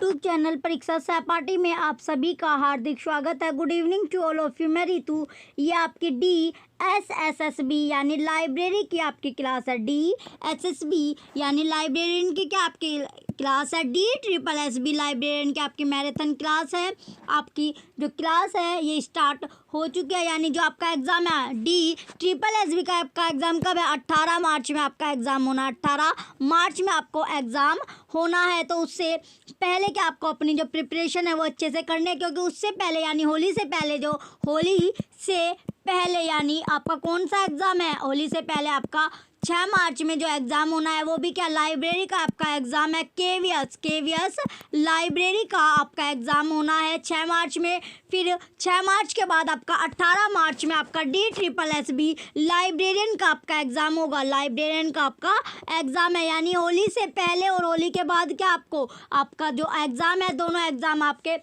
YouTube channel परीक्षा सहपाठी में आप सभी का हार्दिक स्वागत है। Good evening to all of you. मैं रितु। ये आपकी DSSB यानी लाइब्रेरी की आपकी क्लास है। DSSB यानी लाइब्रेरियन की क्या आपकी क्लास है। DSSB लाइब्रेरियन की आपकी मैराथन क्लास है। आपकी जो क्लास है ये स्टार्ट हो चुकी है, यानी जो आपका एग्ज़ाम है DSSB का आपका एग्ज़ाम कब है? 18 मार्च में आपका एग्ज़ाम होना है। 18 मार्च में आपको एग्ज़ाम होना है। तो उससे पहले क्या आपको अपनी जो प्रिपरेशन है वो अच्छे से करनी है, क्योंकि उससे पहले यानी होली से पहले जो होली से पहले यानी आपका कौन सा एग्ज़ाम है? होली से पहले आपका 6 मार्च में जो एग्ज़ाम होना है वो भी क्या लाइब्रेरी का आपका एग्ज़ाम है। KVS लाइब्रेरी का आपका एग्ज़ाम होना है 6 मार्च में। फिर 6 मार्च के बाद आपका 18 मार्च में आपका DSSB लाइब्रेरियन का आपका एग्ज़ाम होगा। लाइब्रेरियन का आपका एग्ज़ाम है, यानी होली से पहले और होली के बाद क्या आपको आपका जो एग्ज़ाम है दोनों एग्ज़ाम आपके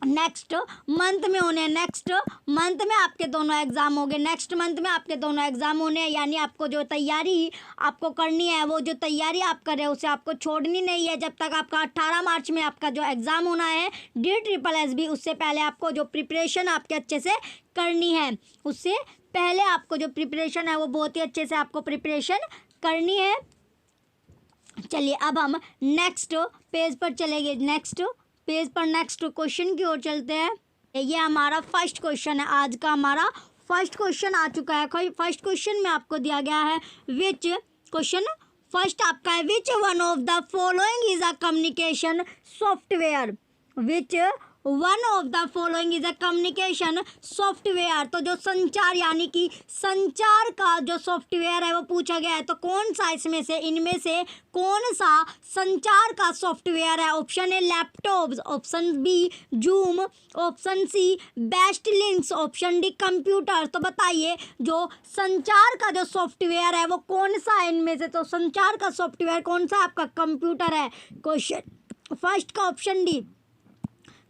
नेक्स्ट मंथ में होने हैं। नेक्स्ट मंथ में आपके दोनों एग्ज़ाम होंगे। नेक्स्ट मंथ में आपके दोनों एग्ज़ाम होने हैं, यानी आपको जो तैयारी आपको करनी है वो जो तैयारी आप कर रहे हो उसे आपको छोड़नी नहीं है। जब तक आपका 18 मार्च में आपका जो एग्ज़ाम होना है DSSB, उससे पहले आपको जो प्रिपरेशन आपके अच्छे से करनी है। उससे पहले आपको जो प्रिपरेशन है वो बहुत ही अच्छे से आपको प्रिपरेशन करनी है। चलिए अब हम नेक्स्ट पेज पर चलेंगे। नेक्स्ट पेज पर नेक्स्ट क्वेश्चन की ओर चलते हैं। ये हमारा फर्स्ट क्वेश्चन है। आज का हमारा फर्स्ट क्वेश्चन आ चुका है। फर्स्ट क्वेश्चन में आपको दिया गया है विच क्वेश्चन फर्स्ट आपका है which one of the following is a communication software. Which one of the following is a communication software. तो जो संचार यानी कि संचार का जो सॉफ्टवेयर है वो पूछा गया है। तो कौन सा इसमें से इनमें से कौन सा संचार का सॉफ्टवेयर है? Option A laptops, option B Zoom, option C best links, option D computer. तो बताइए जो संचार का जो सॉफ्टवेयर है वो कौन सा है इनमें से? तो संचार का सॉफ्टवेयर कौन सा आपका? कंप्यूटर है। क्वेश्चन फर्स्ट का ऑप्शन डी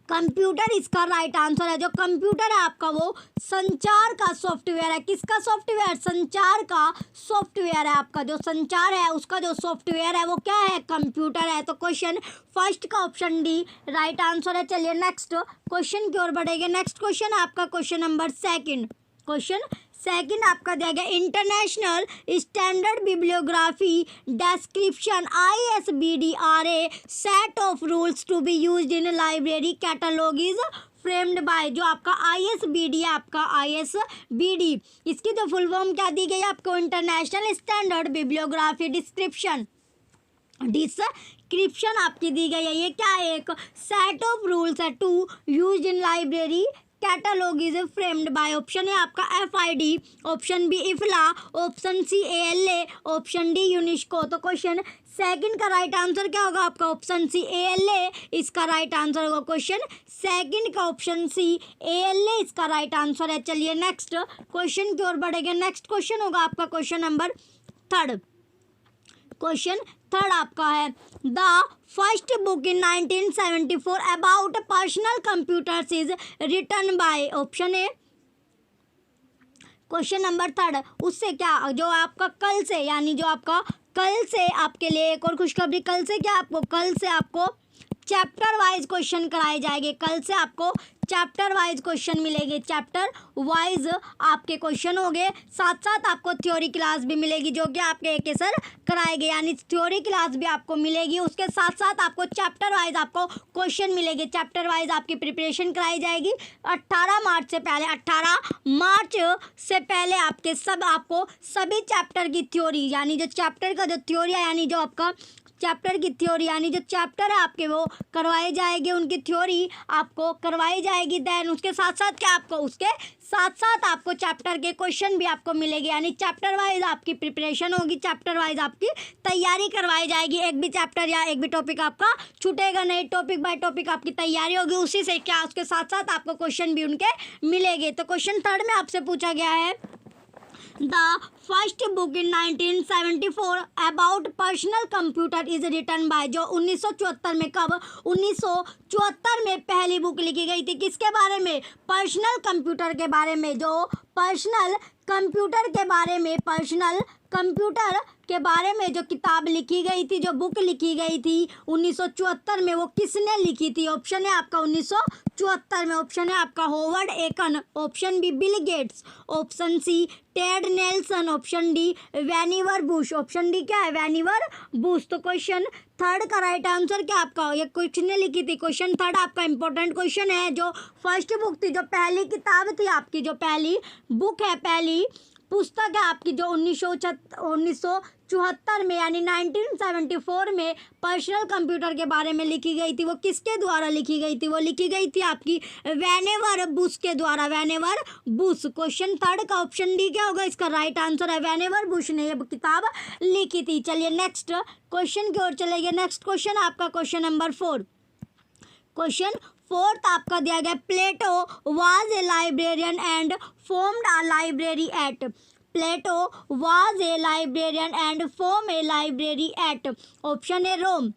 कंप्यूटर इसका राइट आंसर है। जो कंप्यूटर है आपका वो संचार का सॉफ्टवेयर है। किसका सॉफ्टवेयर? संचार का सॉफ्टवेयर है। आपका जो संचार है उसका जो सॉफ्टवेयर है वो क्या है? कंप्यूटर है। तो क्वेश्चन फर्स्ट का ऑप्शन डी राइट आंसर है। चलिए नेक्स्ट क्वेश्चन की ओर बढ़ेंगे। नेक्स्ट क्वेश्चन है आपका question number second. Question second आपका दिया गया international standard bibliography description ISBD are a set of rules to be used in library catalogue is framed by. जो आपका ISBD है आपका ISBD इसकी जो फुल फॉर्म क्या दी गई है आपको? इंटरनेशनल स्टैंडर्ड बिब्लियोग्राफी डिस्क्रिप्शन आपकी दी गई है। ये क्या है? एक सेट ऑफ रूल्स है to used in library catalogue is framed by. Option है आपका FID, option B IFLA, option C ALA, option D UNESCO. तो क्वेश्चन सेकंड का राइट आंसर क्या होगा आपका? ऑप्शन सी ALA इसका राइट आंसर होगा। क्वेश्चन सेकंड का ऑप्शन सी ALA इसका राइट आंसर है। चलिए नेक्स्ट क्वेश्चन की ओर बढ़ेंगे। नेक्स्ट क्वेश्चन होगा आपका question number third. Question third आपका है the first book in 1974 about personal computers is written by. Option A question number third उससे क्या जो आपका कल से यानी जो आपका कल से आपके लिए एक और खुशखबरी। कल से क्या आपको? कल से आपको चैप्टर वाइज क्वेश्चन कराए जाएंगे। कल से आपको चैप्टर वाइज क्वेश्चन मिलेंगे। चैप्टर वाइज आपके क्वेश्चन होंगे। साथ साथ आपको थ्योरी क्लास भी मिलेगी जो कि आपके एक सर कराएंगे, यानी थ्योरी क्लास भी आपको मिलेगी। उसके साथ साथ आपको चैप्टर वाइज आपको क्वेश्चन मिलेंगे। चैप्टर वाइज आपकी प्रिपरेशन कराई जाएगी। 18 मार्च से पहले आपके आपको सभी चैप्टर की थ्योरी यानी जो चैप्टर का जो थ्योरी है यानी जो आपका चैप्टर की थ्योरी यानी जो चैप्टर है आपके वो करवाए जाएंगे। उनकी थ्योरी आपको करवाई जाएगी। देन उसके साथ साथ क्या आपको उसके साथ साथ आपको चैप्टर के क्वेश्चन भी आपको मिलेंगे, यानी चैप्टर वाइज आपकी प्रिपरेशन होगी। चैप्टर वाइज आपकी तैयारी करवाई जाएगी। एक भी चैप्टर या एक भी टॉपिक आपका छूटेगा नहीं। टॉपिक बाय टॉपिक आपकी तैयारी होगी। उसी से क्या उसके साथ साथ आपको क्वेश्चन भी उनके मिलेंगे। तो क्वेश्चन थर्ड में आपसे पूछा गया है the first book in 1974 about personal computer is written by. जो 1974 में कब? 1974 में पहली बुक लिखी गई थी। किसके बारे में? पर्सनल कंप्यूटर के बारे में। जो पर्सनल कंप्यूटर के बारे में पर्सनल कंप्यूटर के बारे में जो किताब लिखी गई थी, जो बुक लिखी गई थी 1974 में, वो किसने लिखी थी? ऑप्शन है आपका 1974 में, ऑप्शन है आपका Howard Aiken, option B Bill Gates, option C Ted Nelson, option D Vannevar Bush, option D क्या है? Vannevar Bush. तो क्वेश्चन थर्ड का राइट आंसर क्या आपका? ये क्वेश्चन ने लिखी थी, क्वेश्चन थर्ड आपका इंपॉर्टेंट क्वेश्चन है। जो फर्स्ट बुक थी, जो पहली किताब थी आपकी, जो पहली बुक है, पहली पुस्तक है आपकी, जो 1974 में यानी 1974 में पर्सनल कंप्यूटर के बारे में लिखी गई थी, वो किसके द्वारा लिखी गई थी? वो लिखी गई थी आपकी वैनेवर बुश के द्वारा, वैनेवर बुश। क्वेश्चन थर्ड का ऑप्शन डी क्या होगा? इसका राइट आंसर है वैनेवर बुश ने ये किताब लिखी थी। चलिए नेक्स्ट क्वेश्चन की ओर चलेंगे। नेक्स्ट क्वेश्चन आपका क्वेश्चन नंबर 4। क्वेश्चन फोर्थ आपका दिया गया, Plato was a librarian and formed a library at. Plato was a librarian and form a library at, option A Rome.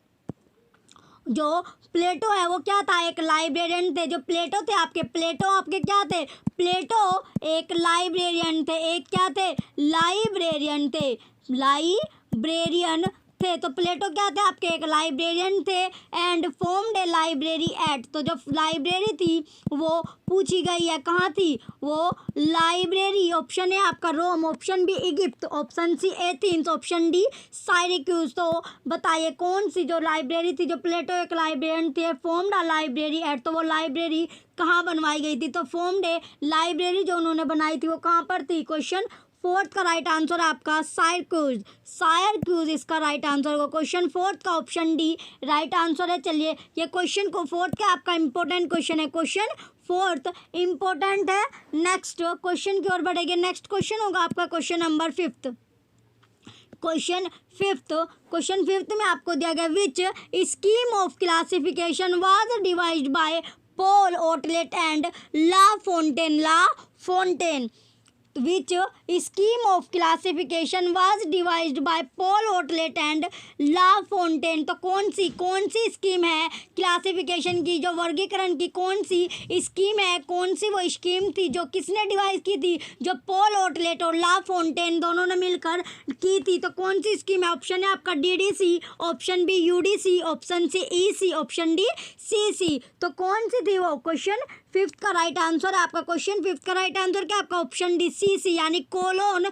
जो प्लेटो है वो क्या था? एक लाइब्रेरियन थे। जो प्लेटो थे आपके, प्लेटो आपके क्या थे? प्लेटो एक लाइब्रेरियन थे, एक क्या थे? लाइब्रेरियन थे, लाइब्रेरियन थे। तो प्लेटो क्या थे आपके? एक लाइब्रेरियन थे। And formed A library eight, तो जो लाइब्रेरी थी वो पूछी गई है कहाँ थी? वो लाइब्रेरी, ऑप्शन है आपका Rome, option B Egypt, option C Athens, option D Syracuse. तो बताइए कौन सी जो लाइब्रेरी थी, जो प्लेटो एक लाइब्रेरियन थे, फॉर्म्ड अ लाइब्रेरी एट, तो वो लाइब्रेरी कहाँ बनवाई गई थी? तो फॉर्म्ड ए लाइब्रेरी जो उन्होंने बनाई थी वो कहाँ पर थी? क्वेश्चन फोर्थ का राइट आंसर आपका साइरक्यूज, साइरक्यूज इसका राइट आंसर होगा। क्वेश्चन फोर्थ का ऑप्शन डी राइट आंसर है। चलिए ये क्वेश्चन को फोर्थ का आपका इंपॉर्टेंट क्वेश्चन है, क्वेश्चन फोर्थ इंपॉर्टेंट है। नेक्स्ट क्वेश्चन की ओर बढ़ेंगे। नेक्स्ट क्वेश्चन होगा आपका क्वेश्चन नंबर 5। क्वेश्चन फिफ्थ में आपको दिया गया, which scheme of classification was devised by Paul Otlet and La Fontaine. Which scheme of classification was devised by Paul Otlet and La Fontaine? तो कौन सी स्कीम है classification की, जो वर्गीकरण की कौन सी स्कीम है? कौन सी वो स्कीम थी जो किसने डिवाइस की थी? जो पॉल ओटलेट और ला फोंटेन दोनों ने मिलकर की थी। तो कौन सी स्कीम है? ऑप्शन है आपका DDC, option B UDC, option C EC, option D CC। तो कौन सी थी वो? क्वेश्चन फिफ्थ का राइट आंसर है आपका। क्वेश्चन फिफ्थ का राइट आंसर क्या आपका? ऑप्शन डी CC, यानी कोलोन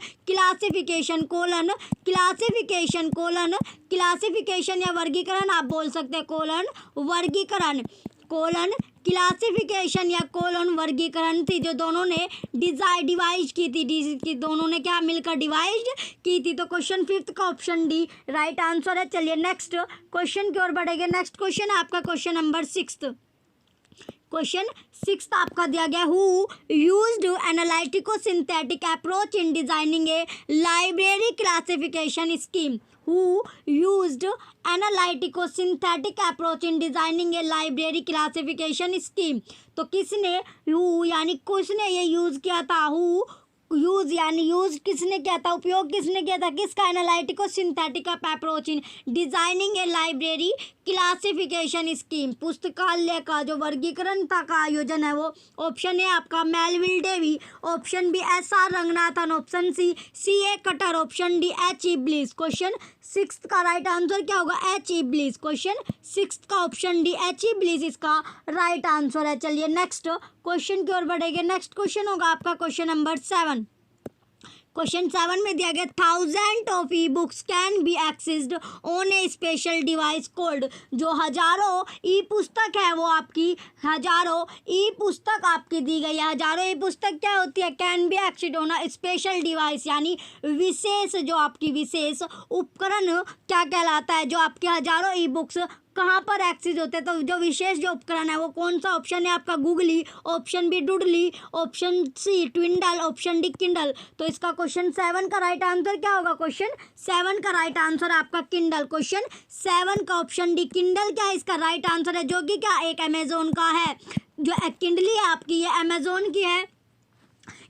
क्लासिफिकेशन या वर्गीकरण आप बोल सकते हैं। कोलन क्लासिफिकेशन या कोलन वर्गीकरण थी, जो दोनों ने डिवाइज की थी, दोनों ने क्या मिलकर डिवाइज की थी। तो क्वेश्चन फिफ्थ का ऑप्शन डी राइट आंसर है। चलिए नेक्स्ट क्वेश्चन की ओर बढ़ेंगे। नेक्स्ट क्वेश्चन है आपका क्वेश्चन नंबर 6। क्वेश्चन 6 आपका दिया गया, who used analytico synthetic approach in designing a library classification scheme. Who used analytico synthetic approach in designing a library classification scheme. तो किसने यानी किसने ये यूज किया था? यूज किसने किया था? उपयोग किसने किया था? किसका? Analytico synthetic approach in designing a library classification scheme, पुस्तकालय का जो वर्गीकरण था का आयोजन है वो। ऑप्शन है आपका Melvil Dewey, option B SR Ranganathan, option C CA Cutter, option D H.E. Bliss. Question 6 का राइट आंसर क्या होगा? H.E. ब्लिस। क्वेश्चन 6 का ऑप्शन डी H.E. ब्लिस इसका राइट आंसर है। चलिए नेक्स्ट क्वेश्चन की ओर बढ़ेंगे। नेक्स्ट क्वेश्चन होगा आपका क्वेश्चन नंबर 7। क्वेश्चन 7 में दिया गया, 1000 of e books can be accessed on A special device cold. जो हजारों ई पुस्तक है वो आपकी हजारों ई पुस्तक आपकी दी गई है। हजारों ई पुस्तक क्या होती है? Can be accessed on a special device, यानी विशेष जो आपकी विशेष उपकरण क्या कहलाता है? जो आपके हजारों ई बुक्स कहाँ पर एक्सेस होते हैं? तो जो विशेष जो उपकरण है वो कौन सा? ऑप्शन है आपका googly, option B doodly, option C twindle, option D Kindle. तो इसका क्वेश्चन 7 का राइट आंसर क्या होगा? क्वेश्चन 7 का राइट आंसर आपका किंडल। क्वेश्चन 7 का ऑप्शन डी किंडल क्या है? इसका राइट आंसर है, जो कि क्या एक अमेजोन का है। जो किंडली है आपकी ये अमेजोन की है।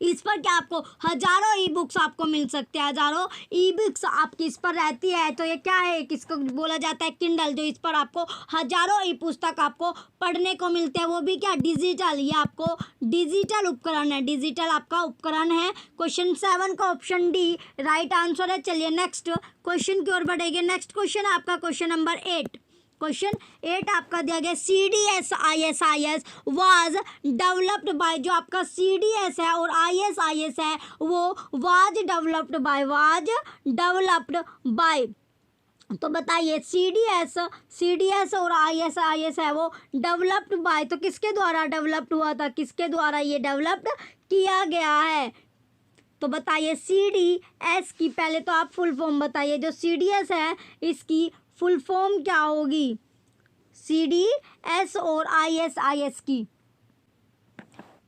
इस पर क्या आपको हजारों ई बुक्स आपको मिल सकते हैं, हजारों ई बुक्स आपकी इस पर रहती है। तो ये क्या है, किसको बोला जाता है, किंडल, जो इस पर आपको हजारों ई पुस्तक आपको पढ़ने को मिलते हैं, वो भी क्या डिजिटल। ये आपको डिजिटल उपकरण है, डिजिटल आपका उपकरण है। क्वेश्चन 7 का ऑप्शन डी राइट आंसर है। चलिए नेक्स्ट क्वेश्चन की ओर बढ़ेंगे। नेक्स्ट क्वेश्चन आपका क्वेश्चन नंबर 8। क्वेश्चन 8 आपका दिया गया CDS-ISIS वाज डेवलप्ड बाय, जो आपका CDS है और ISIS है वो वाज डेवलप्ड बाय। तो बताइए CDS और ISIS है वो डेवलप्ड बाय, तो किसके द्वारा डेवलप्ड हुआ था, किसके द्वारा ये डेवलप्ड किया गया है। तो बताइए CDS की पहले तो आप फुल फॉर्म बताइए। जो CDS है इसकी फुल फॉर्म क्या होगी, CDS और ISIS की।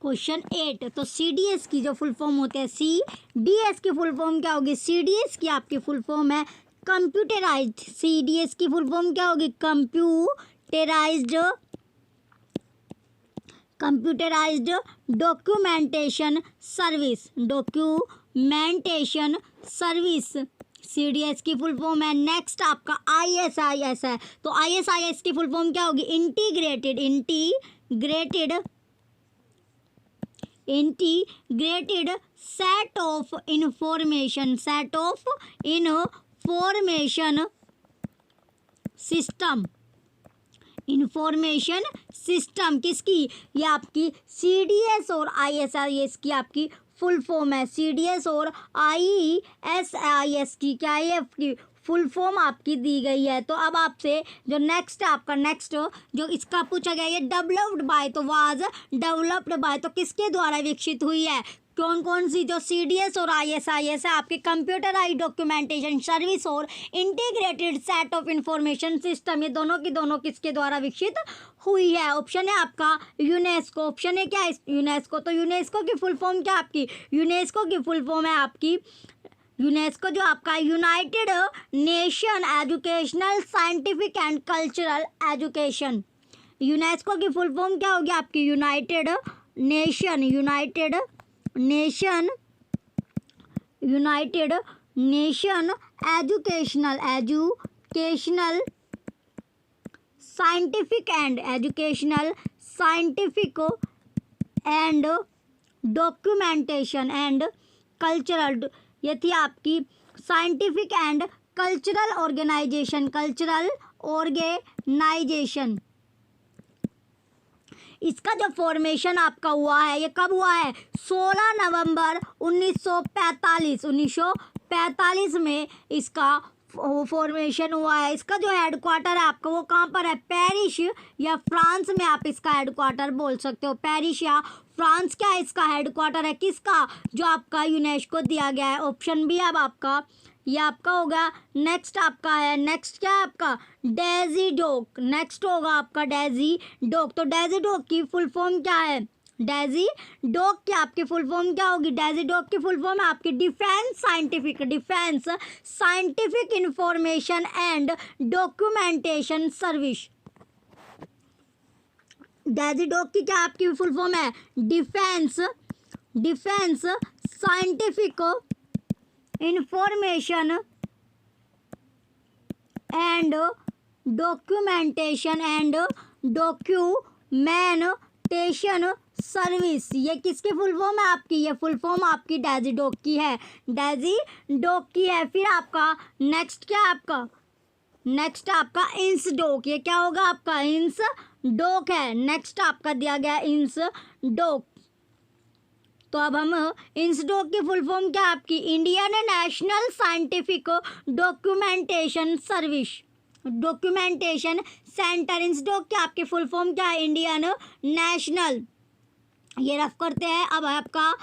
क्वेश्चन 8, तो CDS की जो फुल फॉर्म होते हैं, CDS की फुल फॉर्म क्या होगी, CDS की आपकी फुल फॉर्म है कंप्यूटराइज्ड। CDS की फुल फॉर्म क्या होगी, कंप्यूटराइज्ड डॉक्यूमेंटेशन सर्विस, CDS की फुल फॉर्म है। नेक्स्ट आपका ISIS है, तो ISIS की फुल फॉर्म क्या होगी, integrated set of information system किसकी, ये आपकी CDS और ISIS की आपकी फुल फॉर्म है। CDS और ISIS की क्या है, आपकी फुल फॉर्म आपकी दी गई है। तो अब आपसे जो नेक्स्ट जो इसका पूछा गया, ये डेवलप्ड बाय, तो वाज डेवलप्ड बाय, तो किसके द्वारा विकसित हुई है, कौन कौन सी, जो CDS और ISIS है आपके कंप्यूटराइज्ड डॉक्यूमेंटेशन सर्विस और integrated set of information system, ये दोनों की दोनों किसके द्वारा विकसित हुई है। ऑप्शन है आपका यूनेस्को। ऑप्शन है क्या है, यूनेस्को। तो यूनेस्को की फुल फॉर्म क्या आपकी, यूनेस्को की फुल फॉर्म है आपकी, यूनेस्को जो आपका United Nation educational scientific and cultural education. UNESCO की फुल फॉर्म क्या होगी आपकी, United Nation educational scientific and documentation and cultural, ये थी आपकी साइंटिफिक एंड कल्चरल ऑर्गेनाइजेशन। इसका जो फॉर्मेशन आपका हुआ है, ये कब हुआ है, 16 नवंबर 1945 में इसका फॉर्मेशन हुआ है। इसका जो हेडक्वार्टर है आपका वो कहाँ पर है, पेरिस या फ्रांस में आप इसका हेडक्वार्टर बोल सकते हो। पेरिस या फ्रांस क्या है इसका हेडक्वार्टर है, किसका, जो आपका यूनेस्को दिया गया है। ऑप्शन बी अब आपका ये आपका होगा। नेक्स्ट आपका है, नेक्स्ट क्या है आपका, डेजी डॉक। नेक्स्ट होगा आपका डेजी डॉक। तो डेजी डॉक की फुल फॉर्म क्या है, डेजी डॉक की आपकी फुल फॉर्म क्या होगी, डेजी डॉक की फुल फॉर्म है आपकी defence scientific information and documentation service. DESIDOC की क्या आपकी फुल फॉर्म है, defence scientific information and documentation service. ये किसकी फुल फॉर्म है आपकी, ये फुल फॉर्म आपकी डेजी डॉक की है, फिर आपका नेक्स्ट क्या है आपका, नेक्स्ट आपका इंस डॉक। ये क्या होगा आपका, इंस डॉक है। नेक्स्ट आपका दिया गया इंस डॉक। तो अब हम इंसडॉक की फुल फॉर्म क्या आपकी, Indian National Scientific Documentation Centre. INSDOC की आपकी फुल फॉर्म क्या है, इंडियन नेशनल। ये रफ करते हैं। अब आपका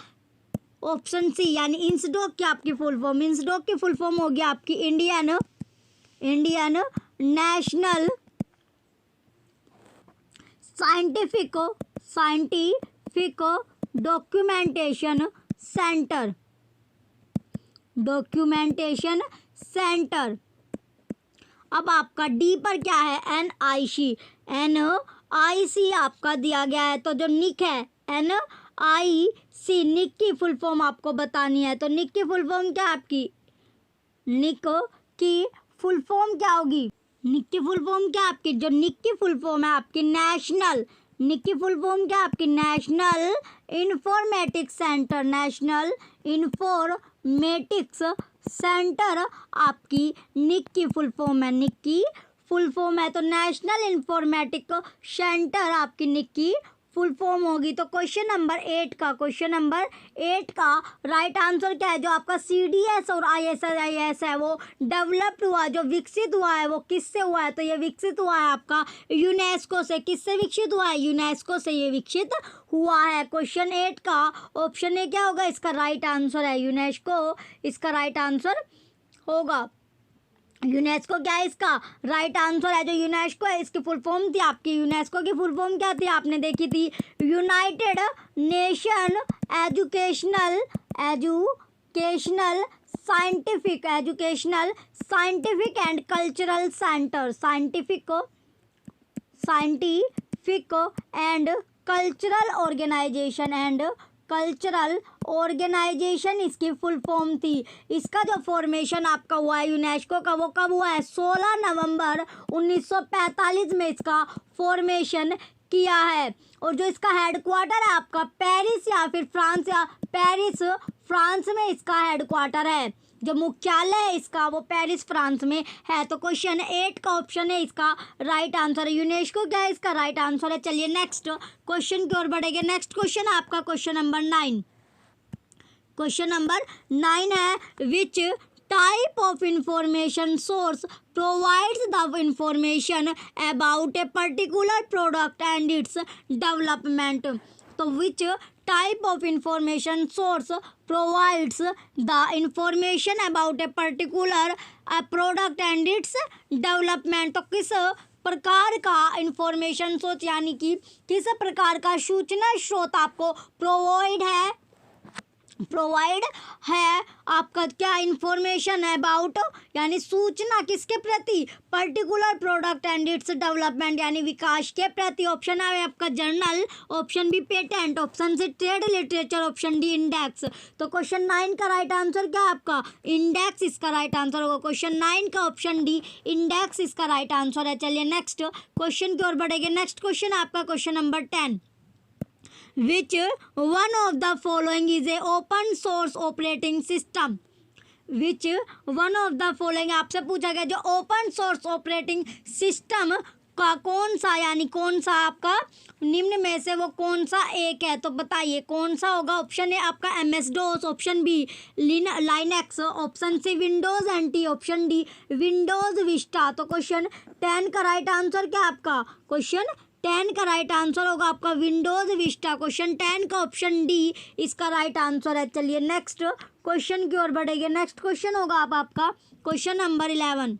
ऑप्शन सी यानी इंसडॉक की आपकी फुल फॉर्म, इंसडॉक की फुल फॉर्म होगी आपकी Indian National Scientific Documentation centre. अब आपका डी पर क्या है, NIC आपका दिया गया है। तो जो निक है निक की फुल फॉर्म आपको बतानी है। तो निक की फुल फॉर्म क्या आपकी, निक की फुल फॉर्म क्या होगी, निक की फुल फॉर्म क्या आपकी, जो निक की फुल फॉर्म है आपकी नेशनल, निक की फुल फॉर्म क्या आपकी national informatics centre, national informatics centre आपकी निक की फुल फॉर्म है, निक की फुल फॉर्म है। तो नेशनल इंफॉर्मेटिक सेंटर आपकी निक की फुल फॉर्म होगी। तो क्वेश्चन नंबर 8 का राइट आंसर क्या है, जो आपका CDS और ISIS है वो डेवलप्ड हुआ, जो विकसित हुआ है वो किससे हुआ है, तो ये विकसित हुआ है आपका यूनेस्को से। किससे विकसित हुआ है, यूनेस्को से ये विकसित हुआ है। क्वेश्चन 8 का ऑप्शन ए क्या होगा, इसका राइट आंसर है यूनेस्को, इसका राइट आंसर होगा यूनेस्को। क्या है इसका राइट आंसर है, जो यूनेस्को है इसकी फुल फॉर्म थी आपकी, यूनेस्को की फुल फॉर्म क्या थी आपने देखी थी, United Nation educational scientific and cultural centre, scientific and cultural organization इसकी फुल फॉर्म थी। इसका जो फॉर्मेशन आपका हुआ है यूनेस्को का, वो कब हुआ है, 16 नवंबर 1945 में इसका फॉर्मेशन किया है। और जो इसका हेडक्वार्टर है आपका पेरिस या फिर फ्रांस, या पेरिस फ्रांस में इसका हेडक्वार्टर है, जो मुख्यालय है इसका वो पेरिस फ्रांस में है। तो क्वेश्चन 8 का ऑप्शन है इसका राइट आंसर है, यूनेस्को क्या है इसका राइट आंसर है। चलिए नेक्स्ट क्वेश्चन की ओर बढ़ेंगे। नेक्स्ट क्वेश्चन है आपका क्वेश्चन नंबर 9, क्वेश्चन नंबर 9 है, which type of information source provides the information about a particular product and its development. तो which type of information source provides the information about a particular product and its development. तो किस प्रकार का information source यानी कि किस प्रकार का सूचना स्रोत आपको प्रोवाइड है आपका क्या इंफॉर्मेशन है अबाउट, यानी सूचना किसके प्रति, particular product and its development यानी विकास के प्रति। ऑप्शन है आपका journal, option B patent, option C trade literature, option D index. तो क्वेश्चन 9 का राइट आंसर क्या है आपका, इंडेक्स इसका राइट आंसर होगा। क्वेश्चन 9 का ऑप्शन डी इंडेक्स इसका राइट आंसर है। चलिए नेक्स्ट क्वेश्चन की ओर बढ़ेंगे। नेक्स्ट क्वेश्चन आपका question number 10, which one of the following is a open source operating system, which one of the following आपसे पूछा गया जो ओपन सोर्स ऑपरेटिंग सिस्टम का कौन सा, यानी कौन सा आपका निम्न में से वो कौन सा एक है, तो बताइए कौन सा होगा। ऑप्शन ए आपका MS-DOS, option B Linux, option C Windows NT, option D Windows Vista. तो क्वेश्चन 10 का राइट आंसर क्या आपका, क्वेश्चन 10 का राइट आंसर होगा आपका विंडोज विस्टा। क्वेश्चन 10 का ऑप्शन डी इसका राइट आंसर है। चलिए नेक्स्ट क्वेश्चन की ओर बढ़ेंगे। नेक्स्ट क्वेश्चन होगा आपका क्वेश्चन नंबर 11,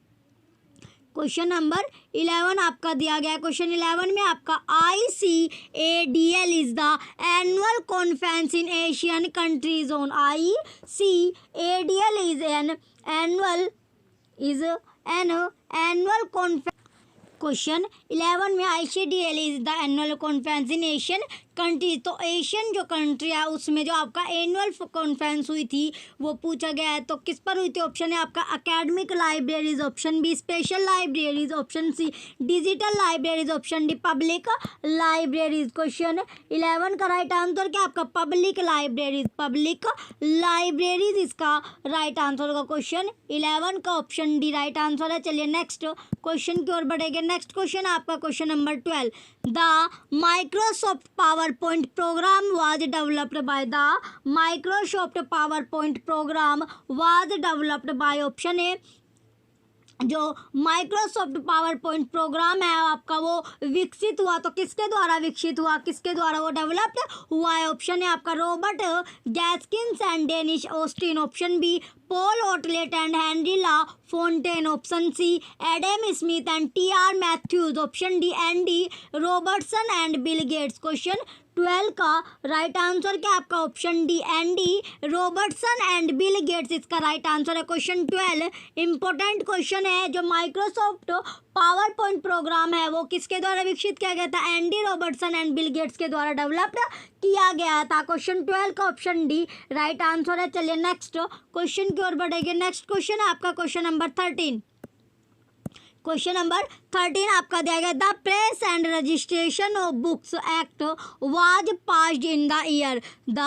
क्वेश्चन नंबर 11 आपका दिया गया है। क्वेश्चन 11 में आपका ICADL is the annual conference in Asian countries on, ICADL is an annual conference. Question 11 में ICADL is the annual conference in Asian country. तो एशियन जो कंट्री है उसमें जो आपका एनुअल कॉन्फ्रेंस हुई थी वो पूछा गया है। तो किस पर हुई थी, ऑप्शन है आपका academic libraries, option B special libraries, option C digital libraries, option D public libraries. Question 11 का राइट आंसर क्या आपका पब्लिक लाइब्रेरीज इसका राइट आंसर होगा। क्वेश्चन 11 का ऑप्शन डी राइट आंसर है। चलिए नेक्स्ट क्वेश्चन की ओर बढ़ेंगे। नेक्स्ट क्वेश्चन आपका question number 12, the Microsoft PowerPoint program was developed by the Microsoft PowerPoint program was developed by option A जो माइक्रोसॉफ्ट पावर पॉइंट प्रोग्राम है आपका वो विकसित हुआ, तो किसके द्वारा विकसित हुआ, किसके द्वारा वो डेवलप्ड हुआ है। ऑप्शन है आपका Robert Gaskins and Dennis Austin, option B Paul Otlet and Henri La Fontaine, option C Adam Smith and TR Matthews, option D Andy Robertson and Bill Gates. Question 12 का राइट आंसर क्या आपका option D Andy Robertson and Bill Gates इसका right answer है। Question 12 important question है। जो Microsoft power point programme है वो किसके द्वारा विकसित किया गया था? Andy Robertson and Bill gets के द्वारा डेवलप्ड किया गया था। क्वेश्चन 12 का ऑप्शन डी राइट आंसर है। चलिए नेक्स्ट क्वेश्चन की ओर बढ़ेंगे। नेक्स्ट क्वेश्चन है आपका क्वेश्चन नंबर 13। क्वेश्चन नंबर 13 आपका दिया गया the press and registration of books act was passed in the year. The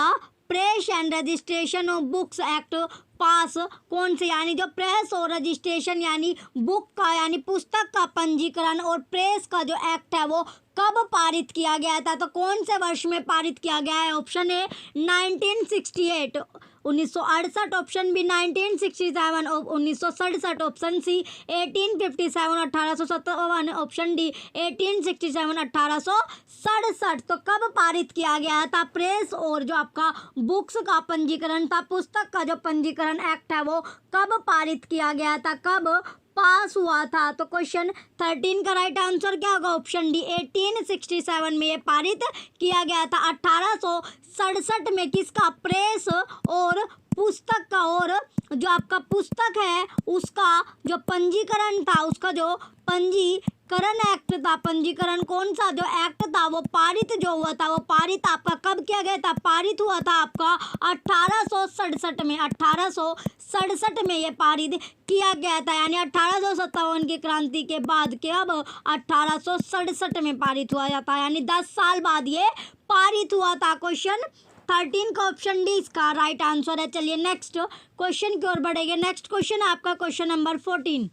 press and registration of books act पास कौन से, यानी जो प्रेस और रजिस्ट्रेशन यानी बुक का यानी पुस्तक का पंजीकरण और प्रेस का जो एक्ट है वो कब पारित किया गया था? तो कौन से वर्ष में पारित किया गया है? Option A 1968 1968, option B 1967 1967, option C 1857 1857, option D 1867 1867। तो कब पारित किया गया था प्रेस और जो आपका बुक्स का पंजीकरण था, पुस्तक का जो पंजीकरण एक्ट है वो कब पारित किया गया था, कब पास हुआ था? तो क्वेश्चन 13 का राइट आंसर क्या होगा? ऑप्शन डी 1867 में ये पारित किया गया था। 1867 में किसका? प्रेस और पुस्तक का और जो आपका पुस्तक है उसका जो पंजीकरण था, उसका जो पंजीकरण एक्ट था, पंजीकरण कौन सा जो एक्ट था वो पारित जो हुआ था वो पारित आपका कब किया गया था? पारित हुआ था आपका 1867 में। 1867 में ये पारित किया गया था, यानी 1857 की क्रांति के बाद के अब 1867 में पारित हुआ जाता है, यानी 10 साल बाद ये पारित हुआ था। क्वेश्चन 13 का ऑप्शन डी इसका राइट आंसर है। चलिए नेक्स्ट क्वेश्चन की ओर बढ़ेंगे। नेक्स्ट क्वेश्चन है आपका क्वेश्चन नंबर 14।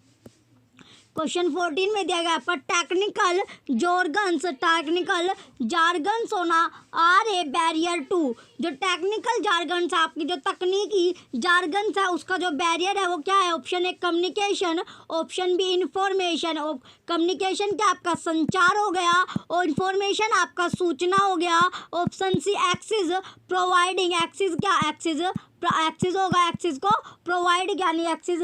क्वेश्चन 14 में दिया गया आपका टेक्निकल जार्गन्स होना आर ए बैरियर टू। जो टेक्निकल जार्गन्स आपकी जो तकनीकी जार्गन्स है उसका जो बैरियर है वो क्या है? Option A communication, option B information. Communication क्या आपका संचार हो गया और इंफॉर्मेशन आपका सूचना हो गया। Option C access providing. Access क्या? एक्सेस होगा, एक्सेस को प्रोवाइड यानी एक्सेस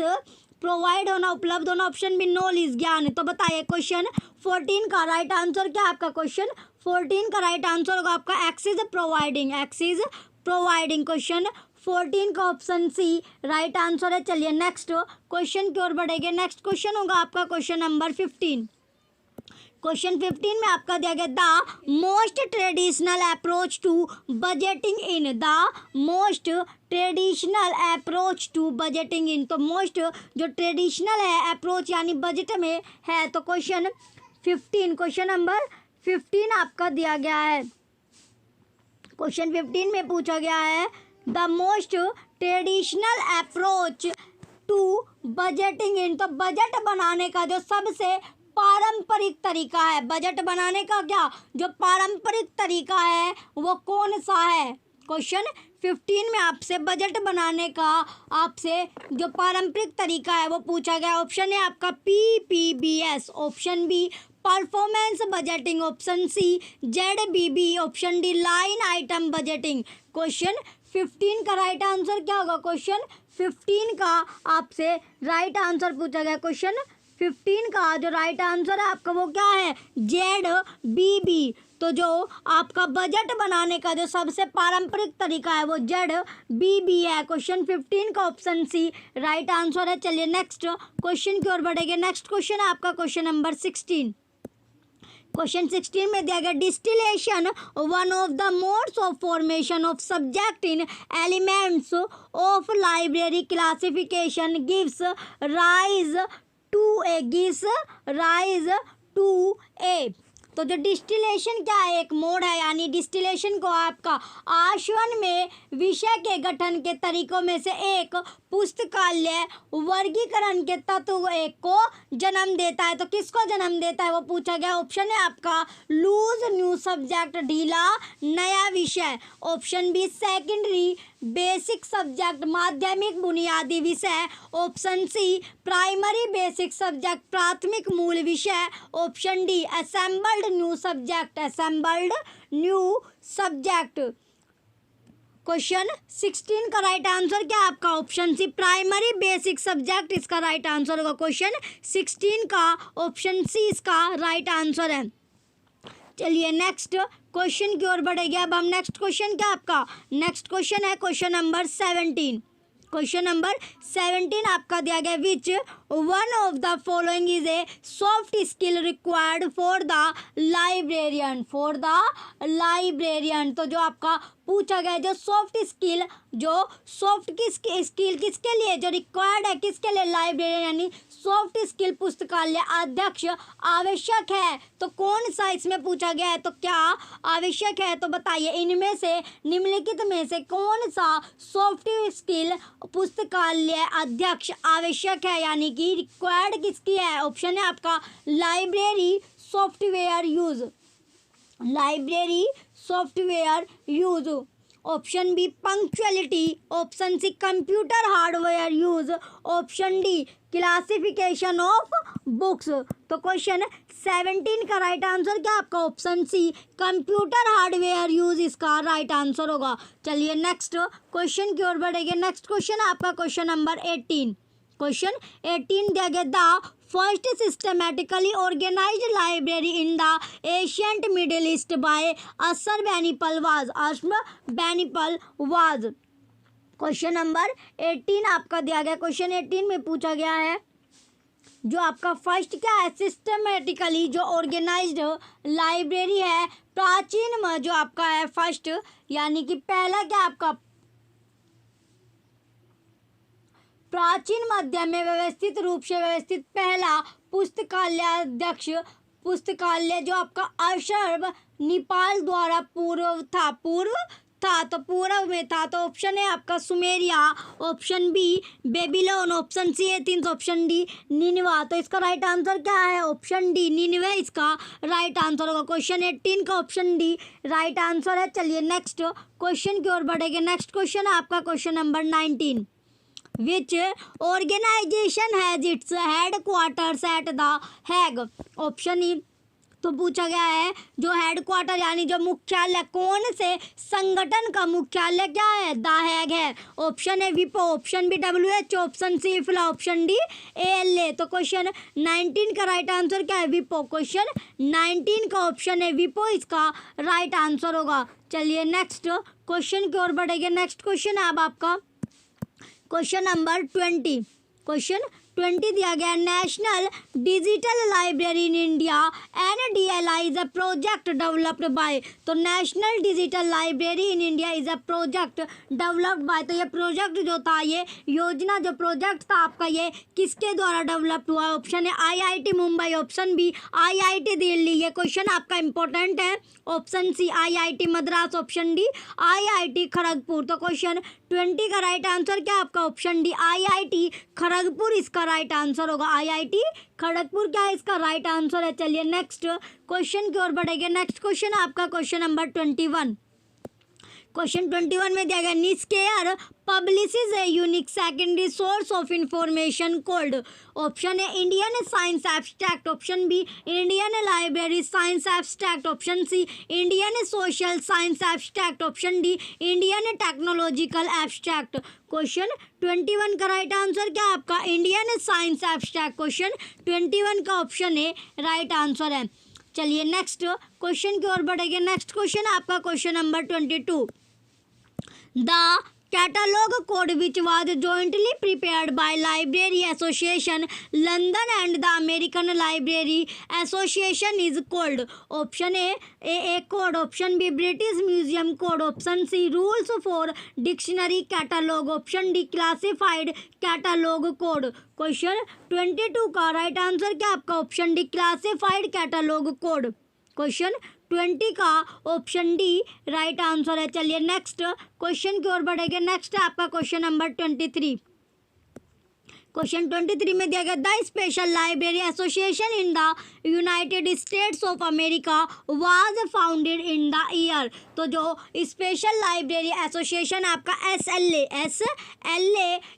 प्रोवाइड होना, उपलब्ध होना। ऑप्शन बी नॉलेज ज्ञान। तो बताइए क्वेश्चन 14 का राइट आंसर क्या है आपका? क्वेश्चन 14 का राइट आंसर होगा आपका access providing. Access providing question 14 का ऑप्शन सी राइट आंसर है। चलिए नेक्स्ट क्वेश्चन की ओर बढ़ेंगे। नेक्स्ट क्वेश्चन होगा आपका क्वेश्चन नंबर 15। क्वेश्चन 15 में आपका दिया गया the most traditional approach to budgeting in. The most traditional approach to budgeting in. तो मोस्ट जो ट्रेडिशनल है अप्रोच यानी बजट में है। तो क्वेश्चन 15 क्वेश्चन नंबर 15 आपका दिया गया है। क्वेश्चन 15 में पूछा गया है the most traditional approach to budgeting in. तो बजट बनाने का जो सबसे पारंपरिक तरीका है, बजट बनाने का क्या जो पारंपरिक तरीका है वो कौन सा है? क्वेश्चन 15 में आपसे बजट बनाने का आपसे जो पारंपरिक तरीका है वो पूछा गया। ऑप्शन है आपका PPBS, option B performance budgeting, option C ZBB, option D line item budgeting. Question 15 का राइट आंसर क्या होगा? क्वेश्चन 15 का आपसे राइट आंसर पूछा गया। क्वेश्चन 15 का जो राइट आंसर है आपका वो क्या है? ZBB। तो जो आपका बजट बनाने का जो सबसे पारंपरिक तरीका है वो ZBB है। क्वेश्चन 15 का ऑप्शन सी राइट आंसर है। चलिए नेक्स्ट क्वेश्चन की ओर बढ़ेंगे। नेक्स्ट क्वेश्चन है आपका क्वेश्चन नंबर 16। क्वेश्चन 16 में दिया गया distillation one of the modes of formation of subject in elements of library classification gives rise to a. तो जो डिस्टिलेशन क्या है? एक मोड है, यानी डिस्टिलेशन को आपका आश्वन में विषय के गठन के तरीकों में से एक पुस्तकालय वर्गीकरण के तत्व एक को जन्म देता है। तो किसको जन्म देता है वो पूछा गया। ऑप्शन है आपका लूज न्यू सब्जेक्ट, ढीला नया विषय। Option B secondary basic subject, माध्यमिक बुनियादी विषय। Option C primary basic subject, प्राथमिक मूल विषय। Option D assembled new subject, assembled new subject. Question 16 का राइट आंसर क्या है आपका? Option C primary basic subject इसका राइट आंसर होगा। क्वेश्चन 16 का ऑप्शन सी इसका राइट आंसर है। चलिए नेक्स्ट क्वेश्चन की ओर बढ़ेंगे। अब हम नेक्स्ट क्वेश्चन क्या आपका नेक्स्ट क्वेश्चन है क्वेश्चन नंबर 17। क्वेश्चन नंबर 17 आपका दिया गया, विच one of the following is a soft skill required for the librarian, for the librarian. तो जो आपका पूछा गया जो सॉफ्ट स्किल किसके लिए जो रिक्वायर्ड है, किसके लिए, लाइब्रेरियन यानी सॉफ्ट स्किल पुस्तकालय अध्यक्ष आवश्यक है। तो कौन सा इसमें पूछा गया है, तो क्या आवश्यक है, तो बताइए इनमें से निम्नलिखित में से कौन सा सॉफ्ट स्किल पुस्तकालय अध्यक्ष आवश्यक है, यानी कि रिक्वायर्ड किसकी है। ऑप्शन है आपका library software use, library software use. Option B punctuality, option C computer hardware use, option D classification of books. तो क्वेश्चन 17 का राइट आंसर क्या आपका option C computer hardware use इसका राइट आंसर होगा। चलिए नेक्स्ट क्वेश्चन की ओर बढ़ेंगे। नेक्स्ट क्वेश्चन आपका क्वेश्चन नंबर 18। क्वेश्चन 18 दिया गया, the first systematically organised library in the ancient Middle East by Ashurbanipal was. Question number 18 आपका दिया गया। क्वेश्चन 18 में पूछा गया है जो आपका फर्स्ट क्या है, सिस्टमेटिकली जो ऑर्गेनाइज्ड लाइब्रेरी है, प्राचीन में जो आपका है फर्स्ट यानी कि पहला क्या आपका प्राचीन मध्य में व्यवस्थित रूप से व्यवस्थित पहला पुस्तकालय अध्यक्ष पुस्तकालय जो आपका अशरबैनिपल द्वारा पूर्व था तो पूर्व में था। तो ऑप्शन है आपका Sumeria, option B Babylon, option C Athens, option D Nineveh. तो इसका राइट आंसर क्या है, ऑप्शन डी निनवे इसका राइट आंसर होगा। क्वेश्चन 18 का ऑप्शन डी राइट आंसर है। चलिए नेक्स्ट क्वेश्चन की ओर बढ़ेंगे। नेक्स्ट क्वेश्चन है आपका question number 19। Which organization has its headquarters at the Hague. Option E तो पूछा गया है जो हेडक्वार्टर यानी जो मुख्यालय कौन से संगठन का मुख्यालय क्या है, द हैग है। ऑप्शन है विपो, option B WHO, option C IFLA, option D ALA। तो क्वेश्चन 19 का राइट आंसर क्या है, विपो। क्वेश्चन 19 का ऑप्शन है विपो इसका राइट आंसर होगा। चलिए नेक्स्ट क्वेश्चन की ओर बढ़ेंगे। नेक्स्ट क्वेश्चन है अब आपका क्वेश्चन नंबर 20। क्वेश्चन 20 दिया गया, National Digital Library in India NDLI is a project developed by. तो National Digital Library in India is a project developed by. तो ये प्रोजेक्ट जो था, ये योजना जो प्रोजेक्ट था आपका, ये किसके द्वारा डेवलप्ड हुआ। ऑप्शन है IIT Mumbai, option B IIT Delhi. ये क्वेश्चन आपका इंपॉर्टेंट है। Option C IIT Madras, option D IIT Kharagpur. तो क्वेश्चन 20 का राइट आंसर क्या आपका ऑप्शन डी IIT खड़गपुर इसका राइट आंसर होगा। IIT खड़गपुर क्या है इसका राइट आंसर है। चलिए नेक्स्ट क्वेश्चन की ओर बढ़ेंगे। नेक्स्ट क्वेश्चन है आपका क्वेश्चन नंबर 21। क्वेश्चन 21 में दिया गया, NISCAIR publishes a unique secondary source of information called. Option है Indian Science Abstract, option B Indian Library Science Abstract, option C Indian Social Science Abstract, option D Indian Technological Abstract. Question 21 का right answer क्या आपका Indian Science abstract. Question 21 का option ए right answer है। चलिए next question की ओर बढ़ेंगे। Next question आपका question number 22। The catalogue code which was jointly prepared by library association London and the American library association is called. Option A code, option B British museum code, option C rules for dictionary catalogue, option D classified catalogue code. Question 22 का right answer क्या आपका option D classified catalogue code. Question 20 का option D right answer है। चलिए next question की ओर बढ़ेंगे। Next है आपका क्वेश्चन नंबर 23। क्वेश्चन 23 में दिया गया, the special library association in the United states of America was founded in the year. तो जो स्पेशल लाइब्रेरी एसोसिएशन आपका SLA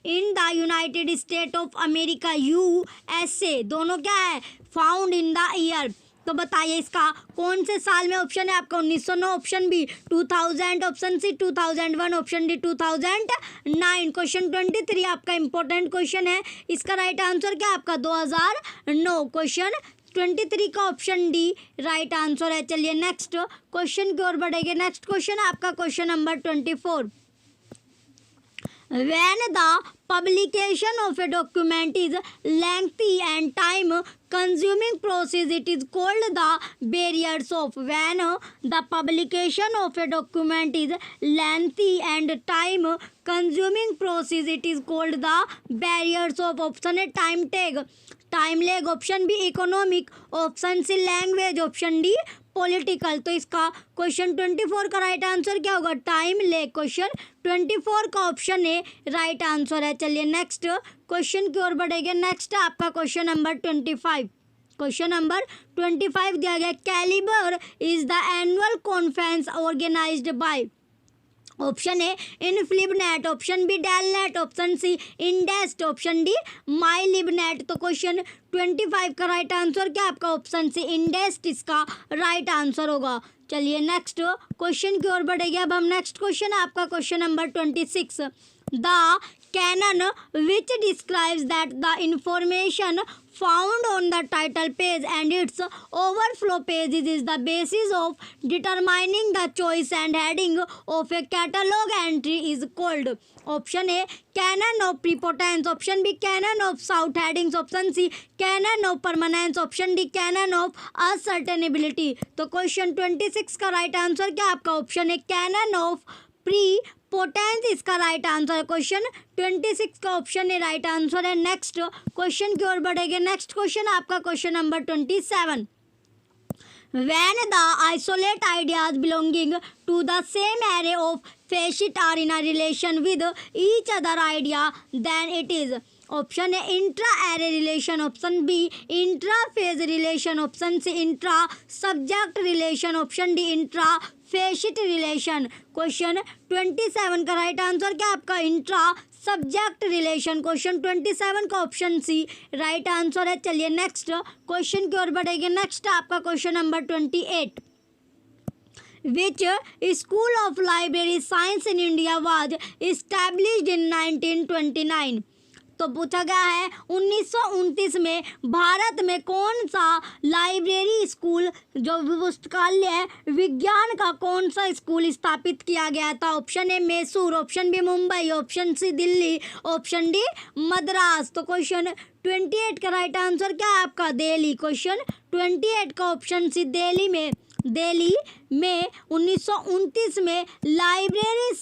in the United state of America USA दोनों क्या है, फाउंड इन द ईयर। तो बताइए इसका कौन से साल में। ऑप्शन है आपका 1909, option B 2000, option C 2001, option D 2009। Question 23 आपका इंपॉर्टेंट क्वेश्चन है, इसका राइट आंसर क्या आपका 2009। क्वेश्चन 23 का ऑप्शन डी राइट आंसर है। चलिए नेक्स्ट क्वेश्चन की ओर बढ़ेंगे। नेक्स्ट क्वेश्चन आपका question number 24। When the publication of a document is lengthy and time consuming process, it is called the barriers of. When the publication of a document is lengthy and time consuming process, it is called the barriers of. Option है time take, time lag, option B economic, option C language, option D political. तो इसका question 24 का right answer क्या होगा? Time leg. Question 24 का option ए right answer है। चलिए next question की ओर बढ़ेंगे। नेक्स्ट आपका क्वेश्चन नंबर 25। क्वेश्चन नंबर 25 दिया गया, CALIBER is the annual conference organised by. Option A INFLIBNET, option B DELNET, option C INDEST, option D MYLIBNET. तो क्वेश्चन 25 का राइट आंसर क्या आपका? ऑप्शन सी इंडेस्ट इसका राइट आंसर होगा। चलिए नेक्स्ट क्वेश्चन की ओर बढ़ेंगे। अब हम नेक्स्ट क्वेश्चन आपका question number 26। The canon which describes that the information found on the title page and its overflow pages is the basis of determining the choice and heading of a catalog entry is called. Option A canon of prepotence, option B canon of south headings, option C canon of permanence, option D canon of ascertainability. तो question 26 का right answer क्या आपका? Option A canon of प्रीपोटेंस इसका right answer है। Question 26 का option ए right answer है। Next question की ओर बढ़ेंगे। नेक्स्ट क्वेश्चन आपका question number 27। When the isolate ideas belonging to the same array of facets are in a relation with each other idea, then it is. Option है intra array relation, option B intra phase relation, option C intra subject relation, option D intra facet relation. Question 27 का right answer क्या आपका? Intra subject relation. Question 27 का option सी right answer है। चलिए next question की ओर बढ़ेंगे। नेक्स्ट आपका question number 28। Which school of library science in India was established in 1929? तो पूछा गया है 1929 में भारत में कौन सा लाइब्रेरी स्कूल जो पुस्तकालय है विज्ञान का कौन सा स्कूल स्थापित किया गया था? Option A Mysore, option B Mumbai, option C Delhi, option D Madras. तो क्वेश्चन 28 का राइट आंसर क्या है आपका? दिल्ली। क्वेश्चन 28 का ऑप्शन सी दिल्ली में 1929 में लाइब्रेरी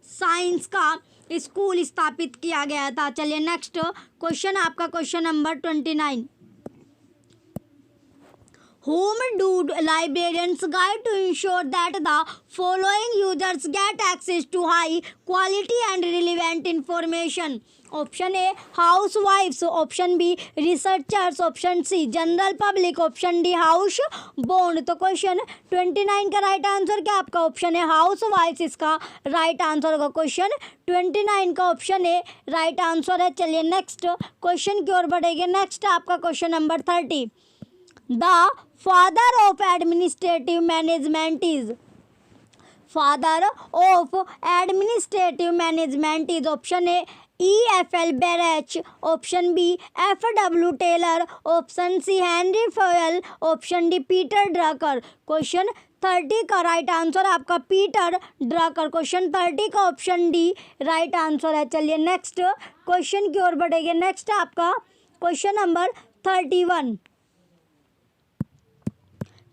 साइंस का स्कूल स्थापित किया गया था। चलिए नेक्स्ट क्वेश्चन आपका question number 29। Whom do librarians guide to ensure that the following users get access to high quality and relevant information? Option A हाउसवाइफ्स, option B researchers, option C general public, option D house board. तो question 29 का right answer क्या आपका? Option है हाउसवाइफ्स इसका right answer होगा। Question 29 का option ए right answer है। चलिए नेक्स्ट क्वेश्चन की ओर बढ़ेंगे। नेक्स्ट आपका question number 30। The father of administrative management is. Father of administrative management is option A E.F.L. Barrett, option B F.W. Taylor, option C Henri Fayol, option D Peter Drucker. Question 30 का right answer आपका Peter Drucker. Question 30 का option D right answer है। चलिए next question की ओर बढ़ेंगे। Next आपका question number 31।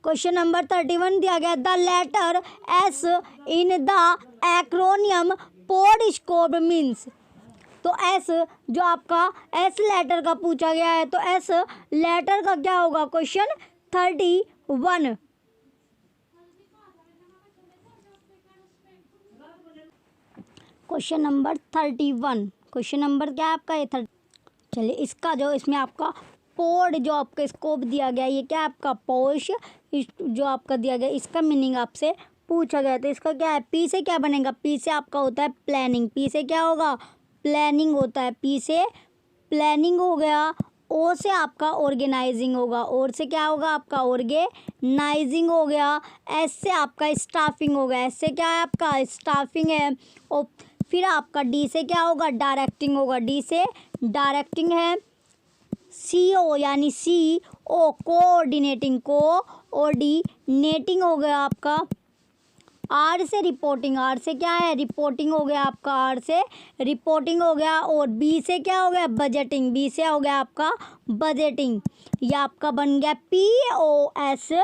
Question number 31 दिया गया, the letter S in the acronym POSDCORB means. तो एस जो आपका एस लेटर का पूछा गया है, तो एस लेटर का क्या होगा? Question 31। Question number 31, question number क्या है आपका? ये 30। चलिए इसका जो इसमें आपका पोड जो आपका स्कोप दिया गया, ये क्या आपका पोश जो आपका दिया गया, इसका मीनिंग आपसे पूछा गया। तो इसका क्या है? पी से क्या बनेगा? पी से आपका होता है प्लानिंग। पी से क्या होगा? प्लानिंग होता है। पी से प्लानिंग हो गया। ओ से आपका ऑर्गेनाइजिंग होगा। और से क्या होगा आपका? ऑर्गेनाइजिंग हो गया। एस से आपका स्टाफिंग होगा। एस से क्या है आपका? स्टाफिंग है। और फिर आपका डी से क्या होगा? डायरेक्टिंग होगा। डी से डायरेक्टिंग है। CO यानी CO कोऑर्डिनेटिंग, कोऑर्डिनेटिंग हो गया आपका। R से रिपोर्टिंग, R से क्या है, रिपोर्टिंग हो गया आपका, R से रिपोर्टिंग हो गया। और B से क्या हो गया, बजटिंग, B से हो गया आपका बजटिंग। ये आपका बन गया POSTCORB,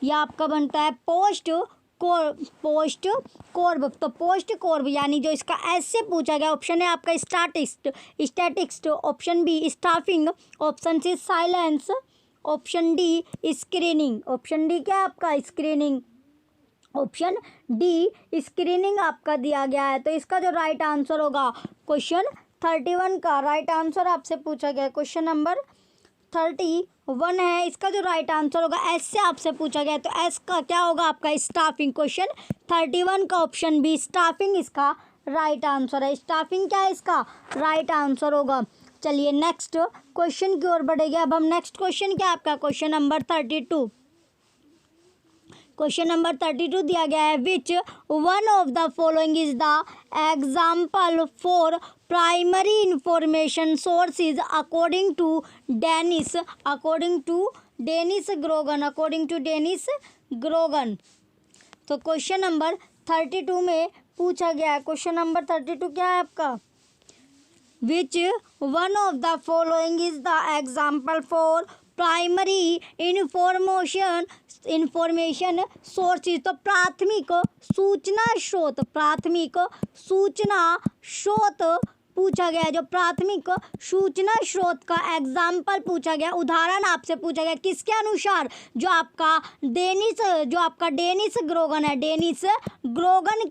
यह आपका बनता है पोस्ट कोर्ब। तो पोस्ट कोर्ब यानी जो इसका एस से पूछा गया, ऑप्शन है आपका statist, option B staffing, option C silence, option D screening. Option D क्या है आपका, स्क्रीनिंग। ऑप्शन डी स्क्रीनिंग आपका दिया गया है। तो इसका जो राइट आंसर होगा क्वेश्चन 31 का राइट आंसर आपसे पूछा गया, क्वेश्चन नंबर 31 है। इसका जो राइट आंसर होगा, एस से आपसे पूछा गया, तो एस का क्या होगा आपका, स्टाफिंग। क्वेश्चन 31 का ऑप्शन बी स्टाफिंग इसका राइट आंसर है। स्टाफिंग क्या है इसका राइट आंसर होगा। चलिए नेक्स्ट क्वेश्चन की ओर बढ़ेंगे। अब हम नेक्स्ट क्वेश्चन क्या आपका, क्वेश्चन नंबर 32। क्वेश्चन नंबर 32 दिया गया है, which one of the following is the example for primary information sources according to Denis Grogan. तो क्वेश्चन नंबर 32 में पूछा गया है, क्वेश्चन नंबर 32 क्या है आपका, विच one of the following is the example for primary information sources. तो प्राथमिक सूचना स्रोत पूछा गया है। जो प्राथमिक सूचना स्रोत का एग्जाम्पल पूछा गया, उदाहरण आपसे पूछा गया, किसके अनुसार, जो आपका डेनिस ग्रोगन है, डेनिस ग्रोगन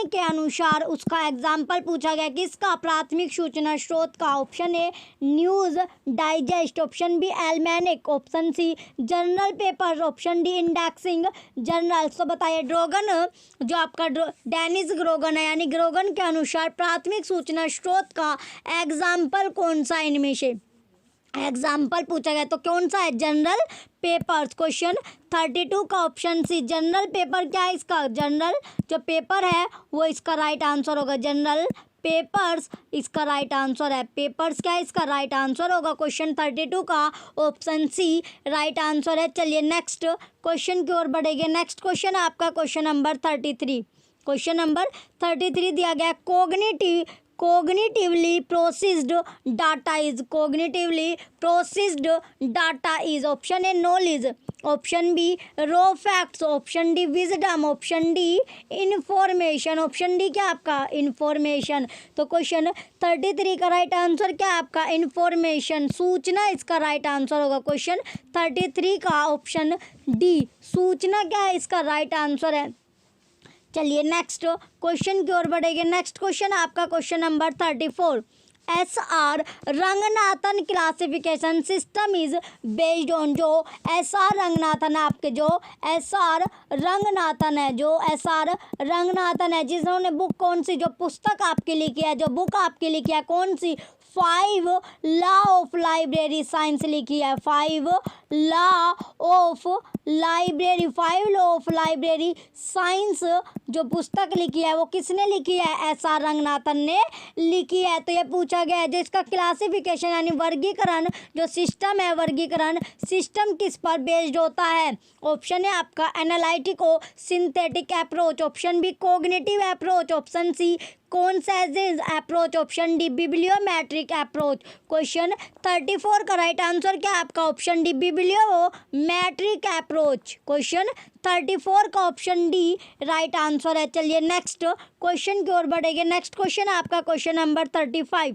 के अनुसार उसका एग्जाम्पल पूछा गया, किसका, प्राथमिक सूचना स्रोत का। Option A news digest, option B almanac, option C journal paper, option D indexing journal. तो बताइए ग्रोगन, जो आपका डेनिस ग्रोगन है यानी ग्रोगन के अनुसार प्राथमिक सूचना स्रोत का एग्जाम्पल कौन सा, इनमें से एग्जाम्पल पूछा गया तो कौन सा है, जनरल पेपर्स। क्वेश्चन 32 का ऑप्शन सी जनरल पेपर क्या है इसका, जनरल जो पेपर है वो इसका राइट आंसर होगा, जनरल पेपर्स इसका राइट आंसर है। पेपर्स क्या है इसका राइट आंसर होगा, क्वेश्चन 32 का ऑप्शन सी राइट आंसर है। चलिए नेक्स्ट क्वेश्चन की ओर बढ़ेंगे। नेक्स्ट क्वेश्चन है आपका क्वेश्चन नंबर 33। क्वेश्चन नंबर 33 दिया गया, cognitively processed data is option A knowledge, option B raw facts, option D wisdom, option D information. Option D क्या आपका इंफॉर्मेशन। तो क्वेश्चन 33 का राइट आंसर क्या है आपका, इंफॉर्मेशन, सूचना इसका राइट आंसर होगा। क्वेश्चन 33 का ऑप्शन डी सूचना क्या है इसका राइट आंसर है। चलिए नेक्स्ट क्वेश्चन की ओर बढ़ेंगे। नेक्स्ट क्वेश्चन आपका question number 34। SR Ranganathan classification system is based on, जो SR रंगनाथन है आपके, जो SR रंगनाथन है जिन्होंने बुक कौन सी, जो पुस्तक आपके लिखी है, जो बुक आपके लिखी है कौन सी, 5 लॉ ऑफ लाइब्रेरी साइंस लिखी है, 5 लॉ ऑफ लाइब्रेरी साइंस जो पुस्तक लिखी है वो किसने लिखी है, SR रंगनाथन ने लिखी है। तो ये पूछा गया है जो इसका क्लासिफिकेशन यानी वर्गीकरण, जो सिस्टम है वर्गीकरण सिस्टम किस पर बेस्ड होता है। ऑप्शन है आपका analytico synthetic approach, option B cognitive approach, option C consensus approach, option D bibliometric approach. Question 34 का राइट आंसर क्या है आपका, option D bibliometric approach. Question 34 का ऑप्शन डी राइट आंसर है। चलिए नेक्स्ट क्वेश्चन की ओर बढ़ेंगे। नेक्स्ट क्वेश्चन आपका क्वेश्चन नंबर 35।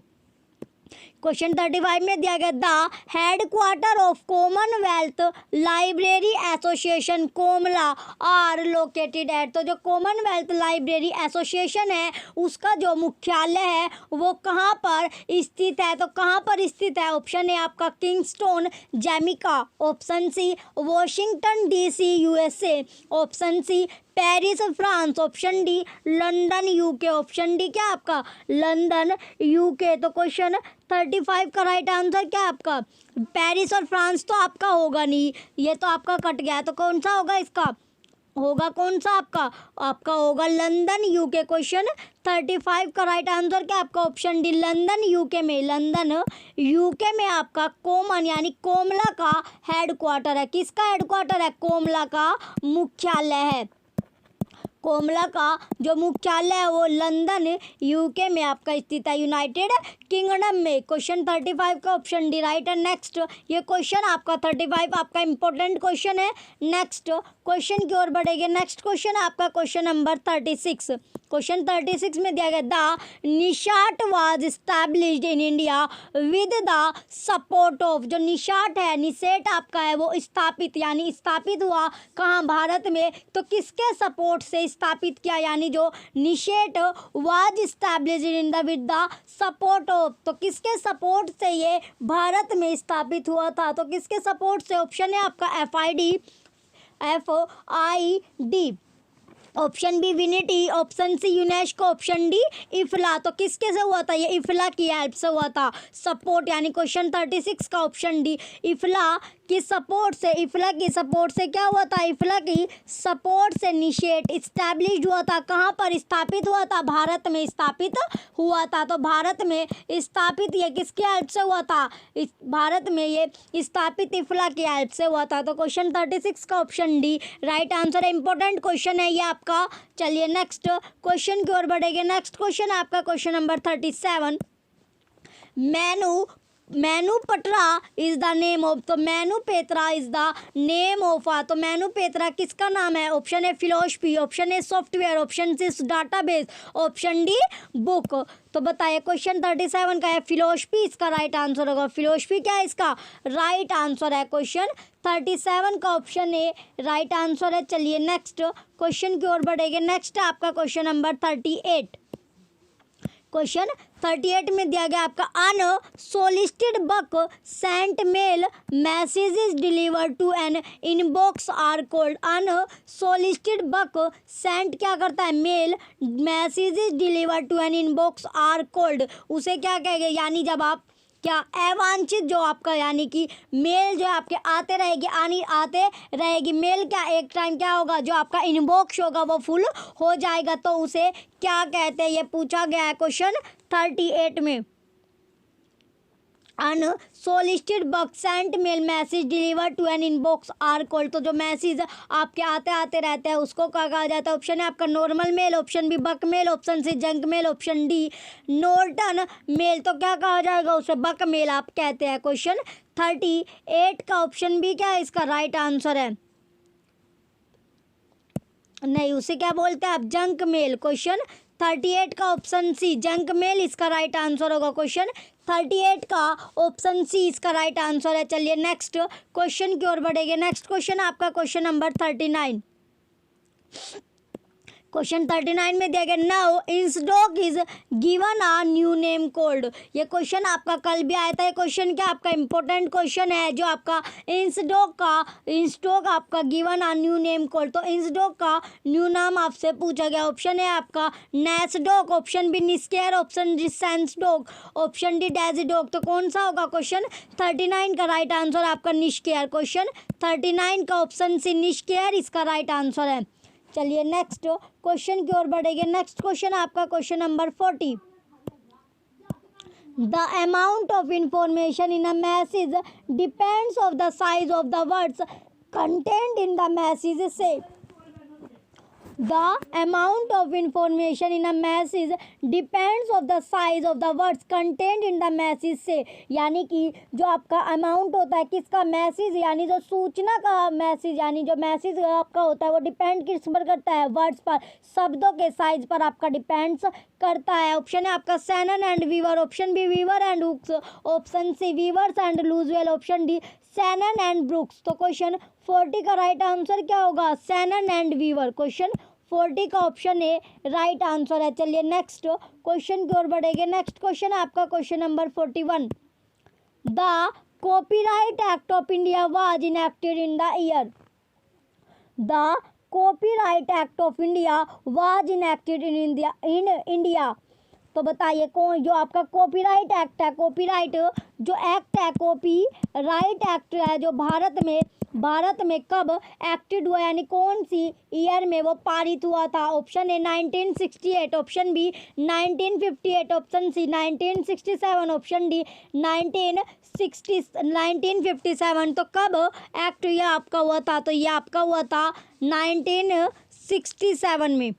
क्वेश्चन 35 में दिया गया, the head quarter of Commonwealth Library Association COMLA are located at. तो जो कॉमनवेल्थ लाइब्रेरी एसोसिएशन है उसका जो मुख्यालय है वो कहाँ पर स्थित है। तो कहाँ पर स्थित है, ऑप्शन है आपका Kingston Jamaica, option C Washington DC USA, option C Paris France, option D London UK, option D क्या आपका लंदन UK। तो क्वेश्चन 35 का राइट आंसर क्या है आपका, पेरिस और फ्रांस तो आपका होगा नहीं, ये तो आपका कट गया है, तो कौन सा होगा इसका होगा कौन सा आपका, आपका होगा लंदन यूके। क्वेश्चन 35 का राइट आंसर क्या आपका ऑप्शन डी लंदन यूके में, लंदन यूके में आपका कोमन यानी कोमला का हेडक्वार्टर है। किसका हेडक्वार्टर है, कोमला का मुख्यालय है। कोमला का जो मुख्यालय है वो लंदन यूके में आपका स्थित है, यूनाइटेड किंगडम में। क्वेश्चन 35 का ऑप्शन डी राइट है। नेक्स्ट, ये क्वेश्चन आपका 35 आपका इंपॉर्टेंट क्वेश्चन है। नेक्स्ट क्वेश्चन की ओर बढ़ेंगे। नेक्स्ट क्वेश्चन आपका क्वेश्चन नंबर 36। क्वेश्चन 36 में दिया गया the NISSAT was established in India with the support of. जो निशाट है, निसेट आपका है वो स्थापित यानी स्थापित हुआ कहाँ, भारत में। तो किसके सपोर्ट से स्थापित किया, यानी जो NISSAT was established in India with the support of, तो किसके सपोर्ट से ये भारत में स्थापित हुआ था। तो किसके सपोर्ट से, ऑप्शन है आपका FID, option B VINITI, option C UNESCO, option D IFLA. तो किसके से हुआ था, ये इफला की हेल्प से हुआ था सपोर्ट, यानी क्वेश्चन 36 का ऑप्शन डी इफला की सपोर्ट से। इफला की सपोर्ट से क्या हुआ था, इफला की सपोर्ट से निशेट इस्टेब्लिश्ड हुआ था। कहाँ पर स्थापित हुआ था, भारत में स्थापित हुआ था। तो भारत में स्थापित ये किसकी हेल्प से हुआ था, भारत में ये स्थापित इफला की हेल्प से हुआ था। तो क्वेश्चन 36 का ऑप्शन डी राइट आंसर है। इंपॉर्टेंट क्वेश्चन है ये आपका। चलिए नेक्स्ट क्वेश्चन की ओर बढ़ेंगे। नेक्स्ट क्वेश्चन आपका question number 37। Manupatra is the name of, तो Manupatra is the name of. तो मैनू पेत्रा किसका नाम है, ऑप्शन है फिलोसफी, ऑप्शन है software, option C database, option D book. तो बताइए क्वेश्चन 37 का है फिलोसफी इसका राइट आंसर होगा। फिलोसफी क्या है इसका राइट आंसर है। क्वेश्चन 37 का ऑप्शन ए राइट आंसर है। चलिए नेक्स्ट क्वेश्चन की ओर बढ़ेंगे। नेक्स्ट आपका क्वेश्चन नंबर 38। क्वेश्चन 38 में दिया गया आपका unsolicited bulk sent mail messages delivered to an inbox are called. Unsolicited bulk sent क्या करता है, mail messages delivered to an inbox are called, उसे क्या कहेंगे, यानी जब आप क्या अवांछित जो आपका यानी कि मेल जो आपके आते रहेगी मेल क्या एक टाइम क्या होगा, जो आपका इनबॉक्स होगा वो फुल हो जाएगा। तो उसे क्या कहते हैं, ये पूछा गया है क्वेश्चन 38 में। Unsolicited bulk sent mail message deliver to an inbox are called. तो जो मैसेज आपके आते रहते हैं उसको क्या कहा जाता है, ऑप्शन है आपका normal mail, option B buck mail, option C junk mail, option D Norton mail. तो क्या कहा जाएगा उसे, बक मेल आप कहते हैं। क्वेश्चन 38 का ऑप्शन बी क्या है इसका राइट आंसर है, नहीं उसे क्या बोलते हैं आप, जंक मेल। क्वेश्चन 38 का ऑप्शन सी जंक मेल इसका राइट आंसर होगा। क्वेश्चन 38 का ऑप्शन सी इसका राइट आंसर है। चलिए नेक्स्ट क्वेश्चन की ओर बढ़ेंगे। नेक्स्ट क्वेश्चन आपका क्वेश्चन नंबर 39। क्वेश्चन 39 में दिया गया now INSDOC is given a new name called. ये क्वेश्चन आपका कल भी आया था। ये क्वेश्चन क्या आपका इंपॉर्टेंट क्वेश्चन है, जो आपका इंसडॉक आपका given a new name cold. तो इंसडॉक का न्यू नाम आपसे पूछा गया। ऑप्शन है आपका NASSDOC, option B NISCAIR, option D SENSDOC, option D DESIDOC. तो कौन सा होगा क्वेश्चन 39 का राइट आंसर आपका निस्केयर। क्वेश्चन 39 का ऑप्शन सी निस्केयर इसका राइट आंसर है। चलिए नेक्स्ट क्वेश्चन की ओर बढ़ेंगे। नेक्स्ट क्वेश्चन आपका question number 40। The amount of information in a message depends of the size of the words content in the message से। The amount of information in a message depends of the size of the words contained in the message से, यानी कि जो आपका amount होता है किसका, message यानी जो सूचना का मैसेज यानी जो मैसेज आपका होता है वो डिपेंड किस पर करता है, वर्ड्स पर, शब्दों के साइज पर आपका डिपेंड्स करता है। ऑप्शन है आपका Shannon and Weaver, option B Weaver and Hooks, option C Weavers and Loosewell, option D Shannon and Brooks. तो क्वेश्चन 40 का राइट आंसर क्या होगा, सैनन एंड वीवर। क्वेश्चन 40 का ऑप्शन ए राइट आंसर है। चलिए नेक्स्ट क्वेश्चन की ओर बढ़ेंगे। नेक्स्ट क्वेश्चन आपका question number 41। The copyright act of India was enacted in the year. The copyright act of India was enacted in India तो बताइए कौन, जो आपका कॉपीराइट एक्ट है, कॉपीराइट जो एक्ट है, कॉपीराइट एक्ट है जो भारत में कब एक्टेड हुआ, यानी कौन सी ईयर में वो पारित हुआ था। Option A 1968, option B 1958, option C 1967, option D 1957। तो कब एक्ट ये आपका हुआ था, तो ये आपका हुआ था 1967 में।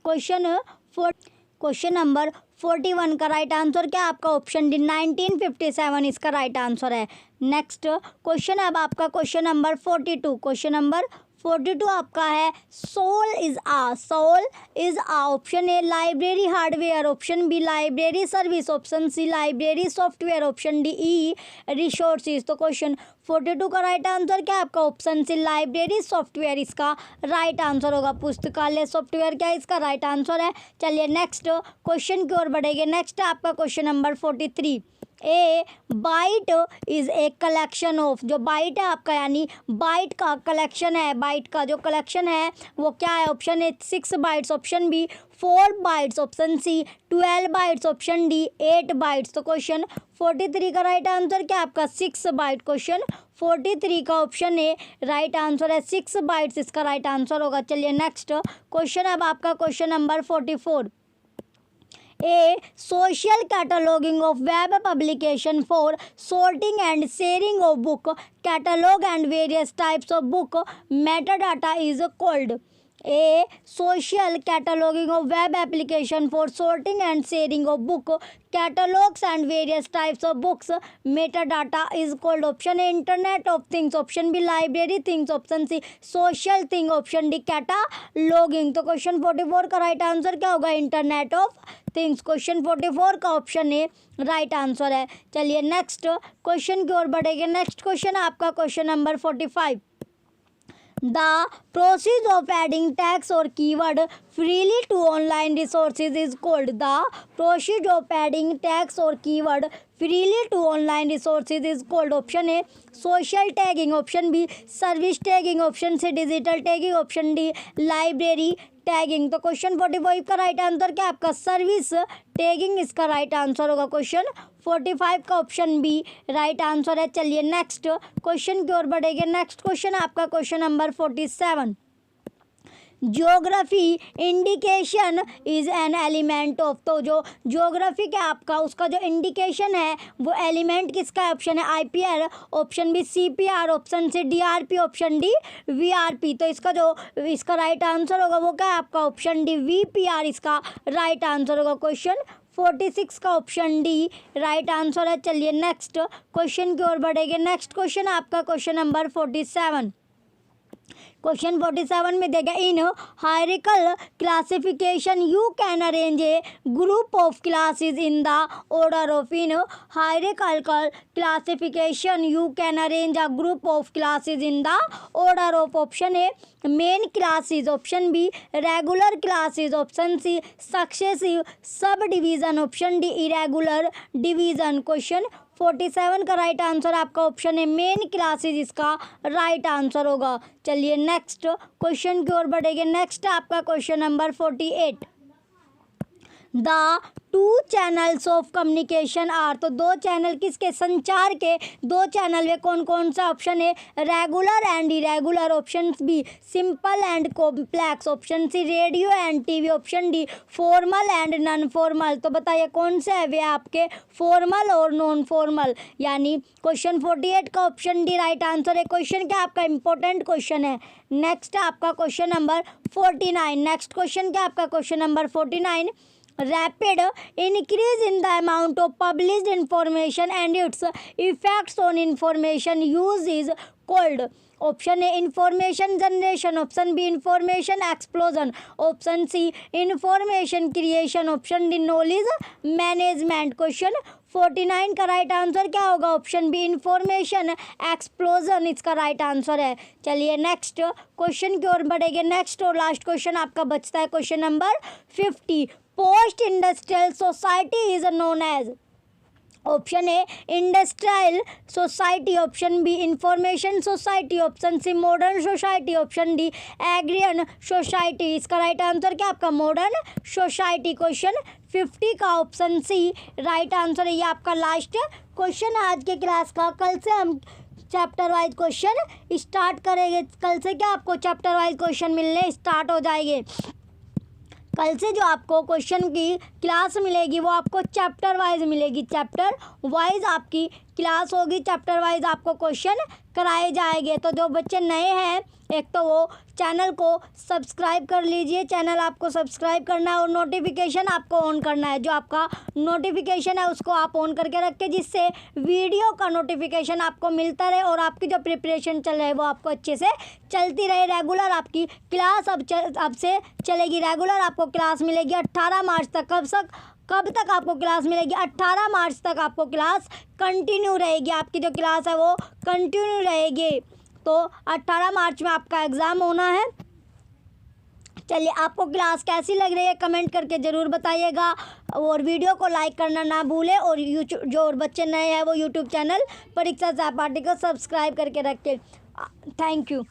क्वेश्चन नंबर 41 का राइट आंसर क्या आपका, ऑप्शन डी 1957 इसका राइट आंसर है। नेक्स्ट क्वेश्चन अब आपका क्वेश्चन नंबर 42। क्वेश्चन नंबर 42 आपका है SOUL is a, option A library hardware, option B library service, option C library software, option D e resources. तो question 42 का राइट आंसर क्या आपका, ऑप्शन सी लाइब्रेरी सॉफ्टवेयर इसका right answer होगा। पुस्तकालय software क्या इसका राइट आंसर है। चलिए नेक्स्ट क्वेश्चन की ओर बढ़ेंगे। नेक्स्ट आपका question number 43। A bite is a collection of, जो बाइट है आपका यानी बाइट का कलेक्शन है, बाइट का जो कलेक्शन है वो क्या है। Option A 6 bytes, option B 4 bytes, option C 12 bytes, option D 8 bytes. तो क्वेश्चन 43 का राइट आंसर क्या आपका 6 बाइट। क्वेश्चन 43 का ऑप्शन ए राइट आंसर है 6 बाइट्स इसका राइट आंसर होगा। चलिए नेक्स्ट क्वेश्चन अब आपका question number 44। A social cataloging of web publication for sorting and sharing of book catalog and various types of book metadata is called. A social cataloging of web application for sorting and sharing of book catalogs and various types of books metadata is called. Option A internet of things, option B library things, option C social thing, option D cataloging। तो question 44 का right answer क्या होगा, internet of things. Question 44 का option ए right answer है। चलिए next question की ओर बढ़ेंगे। नेक्स्ट क्वेश्चन आपका question number 45। The process of adding tags or keyword freely to online resources is called. The process of adding tags or keyword freely to online resources is called. Option A social tagging, option B service tagging, option C digital tagging, option D library tagging. तो question 45 का right answer क्या आपका service tagging इसका right answer होगा। Question 45 का option B right answer है। चलिए next question की ओर बढ़ेंगे। नेक्स्ट क्वेश्चन आपका question number 47। Geography indication is an element of, तो जो ज्योग्राफी क्या आपका उसका जो इंडिकेशन है वो एलिमेंट किसका है। ऑप्शन है IPR, option B CPR, option C DRP, option D VRP. तो इसका राइट आंसर होगा वो क्या है आपका, ऑप्शन डी वीपीआर इसका राइट आंसर होगा। क्वेश्चन 46 का ऑप्शन डी राइट आंसर है। चलिए नेक्स्ट क्वेश्चन की ओर बढ़ेंगे। नेक्स्ट क्वेश्चन आपका क्वेश्चन नंबर 47। क्वेश्चन 47 में देगा in hierarchical classification you can arrange a group of classes in the order of. In hierarchical classification you can arrange a group of classes in the order of. Option A main classes, option B regular classes, option C successive sub division, option D irregular division. Question 47 का right answer आपका option है main classes इसका right answer होगा। चलिए next question की ओर बढ़ेंगे। Next आपका question number 48। The 2 channels of communication are, तो 2 चैनल किसके, संचार के 2 चैनल वे कौन कौन सा। Option A regular and irregular, option B simple and complex, option C radio and TV, option D formal and non formal. तो बताइए कौन से है वे आपके, फॉर्मल और नॉन फॉर्मल, यानी क्वेश्चन 48 का ऑप्शन डी राइट आंसर है। क्वेश्चन क्या आपका इंपॉर्टेंट क्वेश्चन है। नेक्स्ट आपका क्वेश्चन नंबर 49। नेक्स्ट क्वेश्चन क्या आपका question number 49। Rapid increase in the amount of published information and its effects on information use is called. Option A information generation, option B information explosion, option C information creation, option D knowledge management. Question 49 का right answer क्या होगा, option B information explosion इसका right answer है। चलिए next question की ओर बढ़ेंगे। Next और लास्ट क्वेश्चन आपका बचता है question number 50। Post industrial society is known as. Option A industrial society, option B information society, option C modern society, option D agrarian society. इसका राइट आंसर क्या आपका मॉडर्न सोसाइटी। क्वेश्चन 50 का option सी right answer है। ये आपका last question है आज के क्लास का। कल से हम चैप्टर वाइज क्वेश्चन स्टार्ट करेंगे। कल से क्या आपको चैप्टर वाइज क्वेश्चन मिलने स्टार्ट हो जाएंगे। कल से जो आपको क्वेश्चन की क्लास मिलेगी वो आपको चैप्टर वाइज मिलेगी। चैप्टर वाइज आपकी क्लास होगी, चैप्टर वाइज आपको क्वेश्चन कराए जाएंगे। तो जो बच्चे नए हैं एक तो वो चैनल को सब्सक्राइब कर लीजिए। चैनल आपको सब्सक्राइब करना है और नोटिफिकेशन आपको ऑन करना है। जो आपका नोटिफिकेशन है उसको आप ऑन करके रखें, जिससे वीडियो का नोटिफिकेशन आपको मिलता रहे और आपकी जो प्रिपरेशन चल रही है वो आपको अच्छे से चलती रहे। रेगुलर आपकी क्लास अब से चलेगी। रेगुलर आपको क्लास मिलेगी 18 मार्च तक। कब तक आपको क्लास मिलेगी? 18 मार्च तक आपको क्लास कंटिन्यू रहेगी। आपकी जो क्लास है वो कंटिन्यू रहेगी। तो 18 मार्च में आपका एग्ज़ाम होना है। चलिए, आपको क्लास कैसी लग रही है कमेंट करके ज़रूर बताइएगा और वीडियो को लाइक करना ना भूलें। और यूट्यूब जो और बच्चे नए हैं वो यूट्यूब चैनल परीक्षा सहपाठी को सब्सक्राइब करके रखें। Thank you.